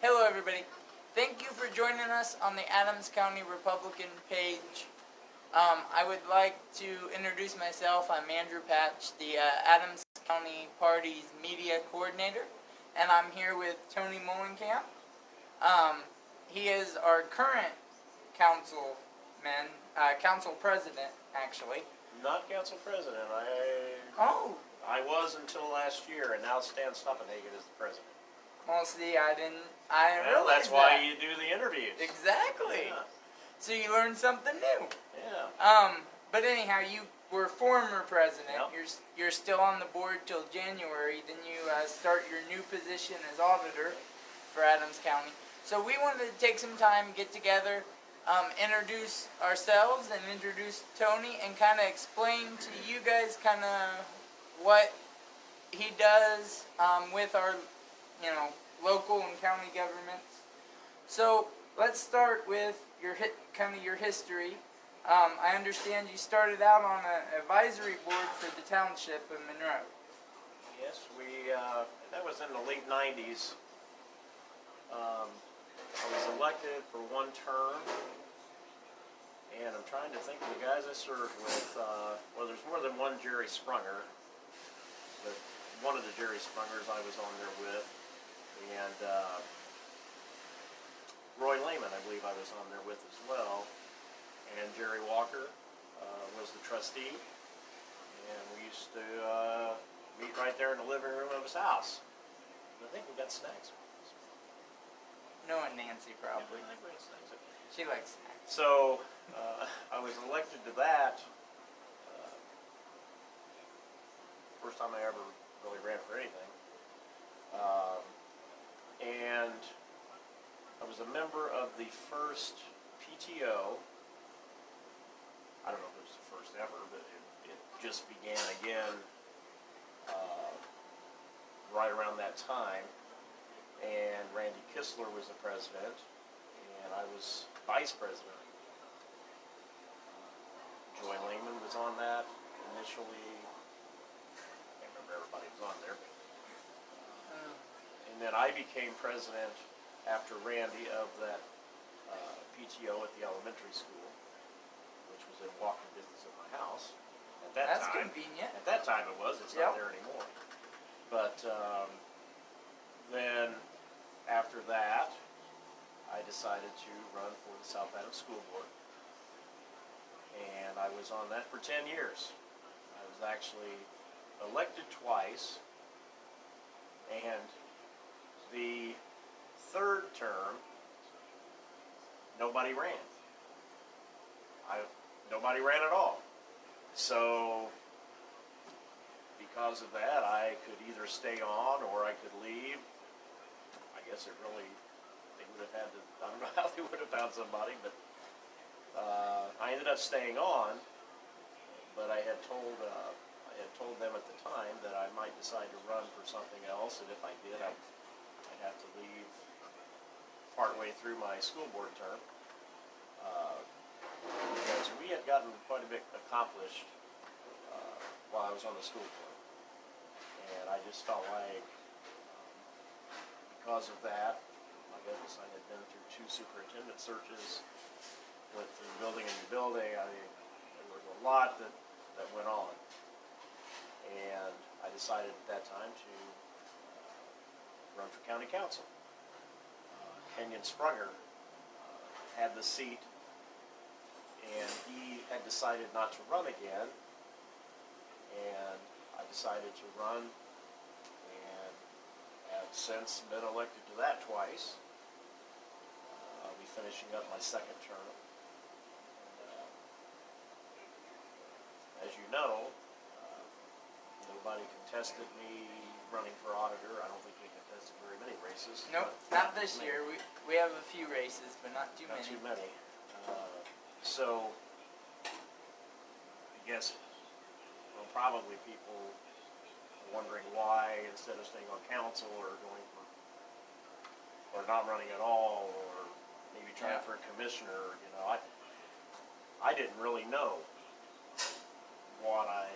Hello everybody. Thank you for joining us on the Adams County Republican page. I would like to introduce myself. I'm Andrew Patch, the Adams County Party's media coordinator, and I'm here with Tony Mellencamp. He is our current council president, actually. Not council president. Oh. I was until last year, and now Stan Stoppenhagen is the president. Well, see, I didn't Well, realize that's why that. you do the interviews. Exactly. Yeah. So you learned something new. Yeah. But anyhow, you were former president. Yep. You're still on the board till January. Then you start your new position as auditor for Adams County. So we wanted to take some time, get together, introduce ourselves and introduce Tony, and kind of explain to you guys kind of what he does with our, local and county governments. So let's start with your history. I understand you started out on an advisory board for the township of Monroe. Yes, that was in the late 90s. I was elected for one term, and I'm trying to think of the guys I served with. There's more than one Jerry Sprunger, but one of the Jerry Sprungers I was on there with, and Roy Lehman, I believe I was on there with as well, and Jerry Walker was the trustee, and we used to meet right there in the living room of his house. I think we got snacks. No, and Nancy probably. Yeah, I think we had snacks. She likes snacks. So I was elected to that. First time I ever really ran for anything. And I was a member of the first PTO. I don't know if it was the first ever, but it just began again right around that time. And Randy Kistler was the president, and I was vice president. Joy Lehman was on that initially. I can't remember everybody was on there. And then I became president after Randy of that PTO at the elementary school, which was in walking distance of my house. At that That's time, convenient. At that time it was. It's not there anymore. But then after that, I decided to run for the South Adams School Board. And I was on that for 10 years. I was actually elected twice, and the third term, nobody ran. Nobody ran at all. So, because of that, I could either stay on or I could leave. I guess they would have had to, I don't know how they would have found somebody, but I ended up staying on. But I had told them at the time that I might decide to run for something else, and if I did, I'd have to leave partway through my school board term, because we had gotten quite a bit accomplished while I was on the school board, and I just felt like because of that, my goodness, I had been through 2 superintendent searches, went from building into building. There was a lot that went on, and I decided at that time to run for county council. Kenyon Sprunger had the seat, and he had decided not to run again, and I decided to run, and have since been elected to that twice. I'll be finishing up my second term. As you know, nobody contested me running for auditor. I don't think we contested very many races. Nope, not this year. We have a few races, but not too many. Not too many. So, I guess, probably people are wondering why, instead of staying on council or not running at all, or maybe trying for a commissioner, I didn't really know what I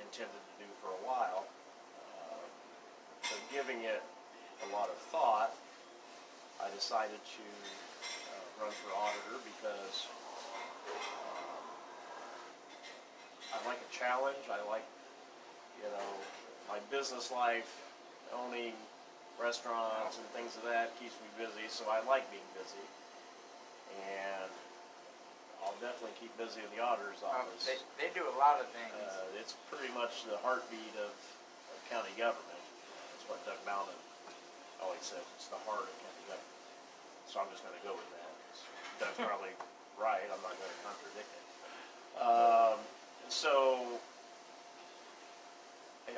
intended to do for a while. So giving it a lot of thought, decided to run for auditor because I like a challenge. I like, my business life, owning restaurants and things of that keeps me busy, so I like being busy. And I'll definitely keep busy in the auditor's office. They do a lot of things. It's pretty much the heartbeat of county government. That's what Doug Mountain always says. It's the heart of county government. So I'm just going to go with that. Doug's probably right. I'm not going to contradict it. So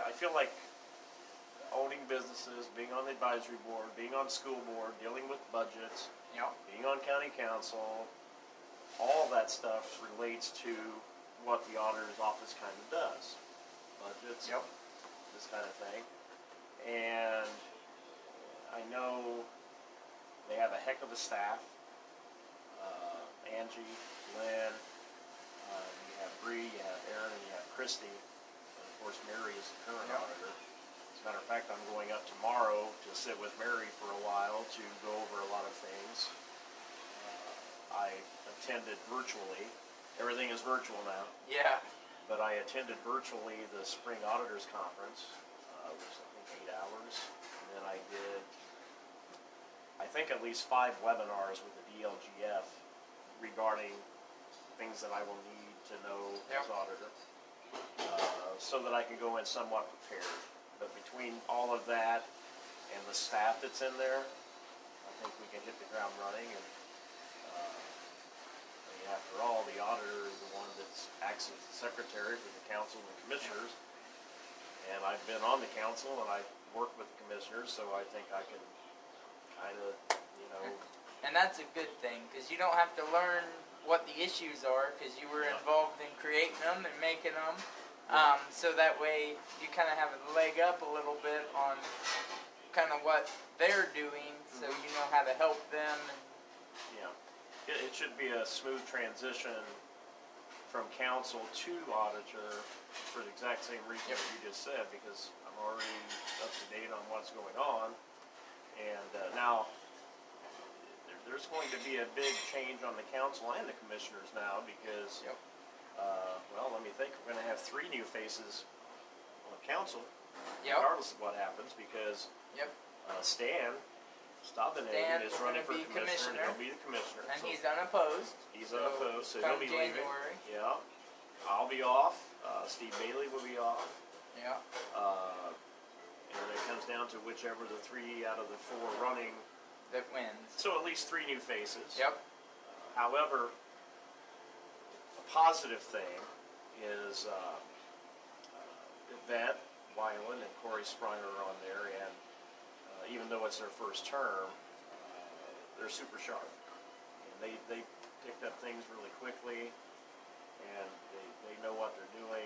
I feel like owning businesses, being on the advisory board, being on school board, dealing with budgets, Yep. being on county council, all that stuff relates to what the auditor's office kind of does. Budgets, Yep. this kind of thing. And I know they have a heck of a staff. Angie, Lynn, you have Bree, you have Aaron, and you have Christy. And of course, Mary is the current Yep. auditor. As a matter of fact, I'm going up tomorrow to sit with Mary for a while to go over a lot of things. I attended virtually. Everything is virtual now. Yeah. But I attended virtually the Spring Auditors Conference, which was, I think, 8 hours. And then I did, I think, at least 5 webinars with the DLGF regarding things that I will need to know as Yep. auditor, so that I can go in somewhat prepared. But between all of that and the staff that's in there, I think we can hit the ground running. And after all, the auditor is the one that acts as the secretary for the council and the commissioners. And I've been on the council and I work with the commissioners, so I think I can kind of, And that's a good thing, because you don't have to learn what the issues are, because you were Yeah. involved in creating them and making them. So that way you kind of have a leg up a little bit on kind of what they're doing, so you know how to help them. And it should be a smooth transition from council to auditor for the exact same reason Yep. that you just said, because I'm already up to date on what's going on. And now there's going to be a big change on the council and the commissioners now because, Yep. well, let me think. We're going to have 3 new faces on council, Yep. regardless of what happens, because Yep. Stan Staubinagan Stan is is running for gonna be commissioner, and he'll commissioner. be the commissioner. And so he's unopposed. he's so unopposed, so come he'll be leaving. January. Yeah, I'll be off. Steve Bailey will be off. Yeah. And it comes down to whichever the 3 out of the 4 running. That wins. So at least 3 new faces. Yep. However, a positive thing is Yvette Weiland and Corey Springer are on there, and even though it's their first term, they're super sharp. And they picked up things really quickly, and they know what they're doing.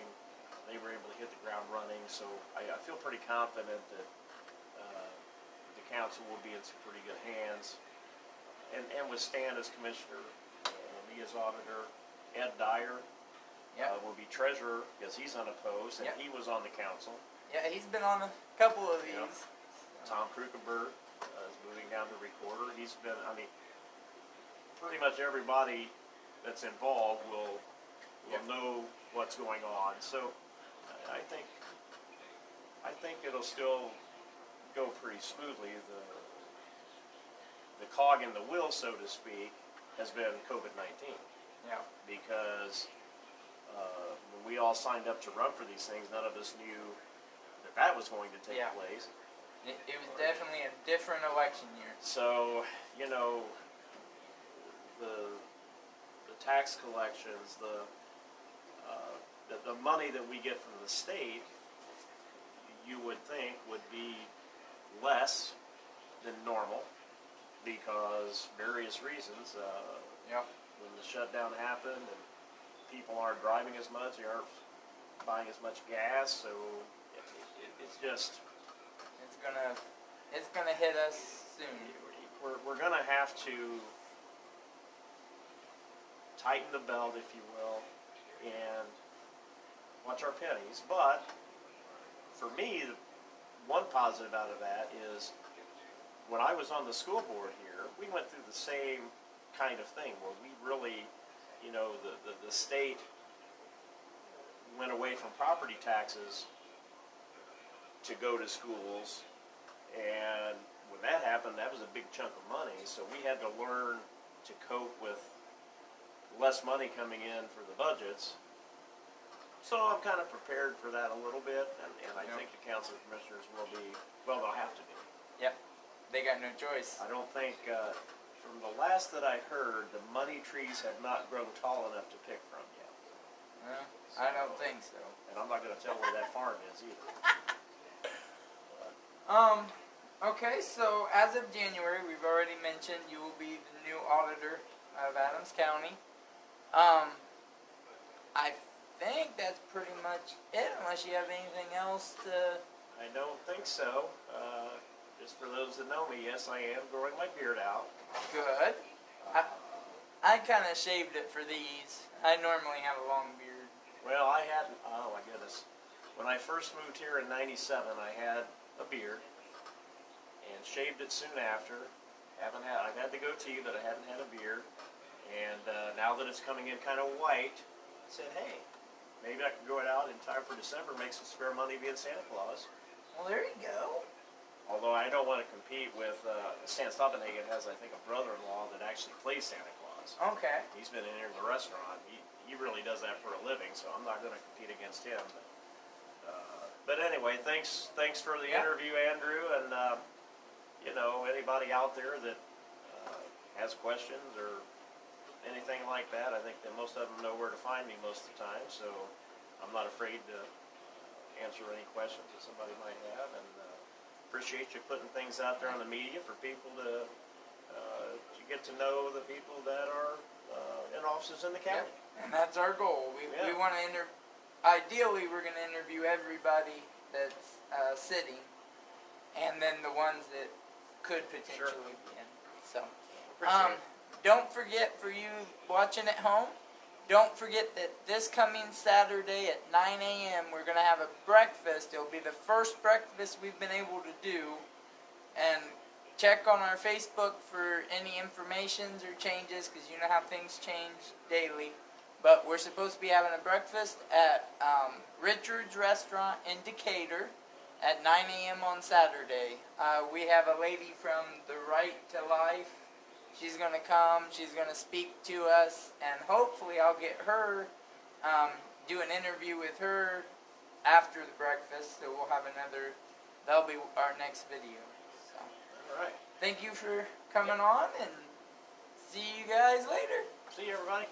They were able to hit the ground running, so I feel pretty confident that the council will be in some pretty good hands. And with Stan as commissioner, and me as auditor, Ed Dyer Yep. will be treasurer because he's unopposed, and Yep. he was on the council. Yeah, he's been on a couple of these. Yep. Tom Krukenberg is moving down to recorder. He's been, pretty much everybody that's involved will Yep. know what's going on. So I think it'll still go pretty smoothly. The cog in the wheel, so to speak, has been COVID-19, Yeah. because when we all signed up to run for these things, none of us knew that was going to take Yeah. place. It was definitely a different election year. So, the tax collections, the money that we get from the state, you would think would be less than normal because various reasons. Yep. When the shutdown happened and people aren't driving as much, they aren't buying as much gas, so it's just... It's gonna hit us soon. We're gonna have to tighten the belt, if you will, and watch our pennies. But for me, one positive out of that is when I was on the school board here, we went through the same kind of thing where we really, you know, the state went away from property taxes to go to schools, and when that happened, that was a big chunk of money, so we had to learn to cope with less money coming in for the budgets. So I'm kind of prepared for that a little bit, and I think the council of commissioners will be, well, they'll have to be. Yep. They got no choice. I don't think, from the last that I heard, the money trees have not grown tall enough to pick from yet. No, I don't think so. And I'm not gonna tell where that farm is either. Okay, so as of January, we've already mentioned you will be the new auditor of Adams County. I think that's pretty much it, unless you have anything else to... I don't think so. Just for those that know me, yes, I am growing my beard out. Good. I kind of shaved it for these. I normally have a long beard. Well, I had, oh my goodness. When I first moved here in '97, I had a beard and shaved it soon after. I've had the goatee, but I hadn't had a beard. And now that it's coming in kind of white, I said, hey, maybe I can grow it out in time for December, make some spare money being Santa Claus. Well, there you go. Although I don't want to compete with, Stan Stoppenhagen has, I think, a brother-in-law that actually plays Santa Claus. Okay. He's been in here in the restaurant. He really does that for a living, so I'm not going to compete against him. But anyway, thanks for the interview, Andrew, and you know, anybody out there that has questions or anything like that, I think that most of them know where to find me most of the time, so I'm not afraid to answer any questions that somebody might have, and appreciate you putting things out there on the media for people to get to know the people that are in offices in the county. Yep. And that's our goal. We want to ideally, we're going to interview everybody that's sitting, and then the ones that could potentially be in. So, Appreciate it. don't forget, for you watching at home, don't forget that this coming Saturday at 9 a.m. we're going to have a breakfast. It'll be the first breakfast we've been able to do. And check on our Facebook for any informations or changes, because you know how things change daily. But we're supposed to be having a breakfast at Richard's Restaurant in Decatur at 9 a.m. on Saturday. We have a lady from the Right to Life. She's going to come, she's going to speak to us, and hopefully I'll get her, do an interview with her after the breakfast, so we'll have that'll be our next video. So, All right. thank you for coming on, and see you guys later. See you, everybody.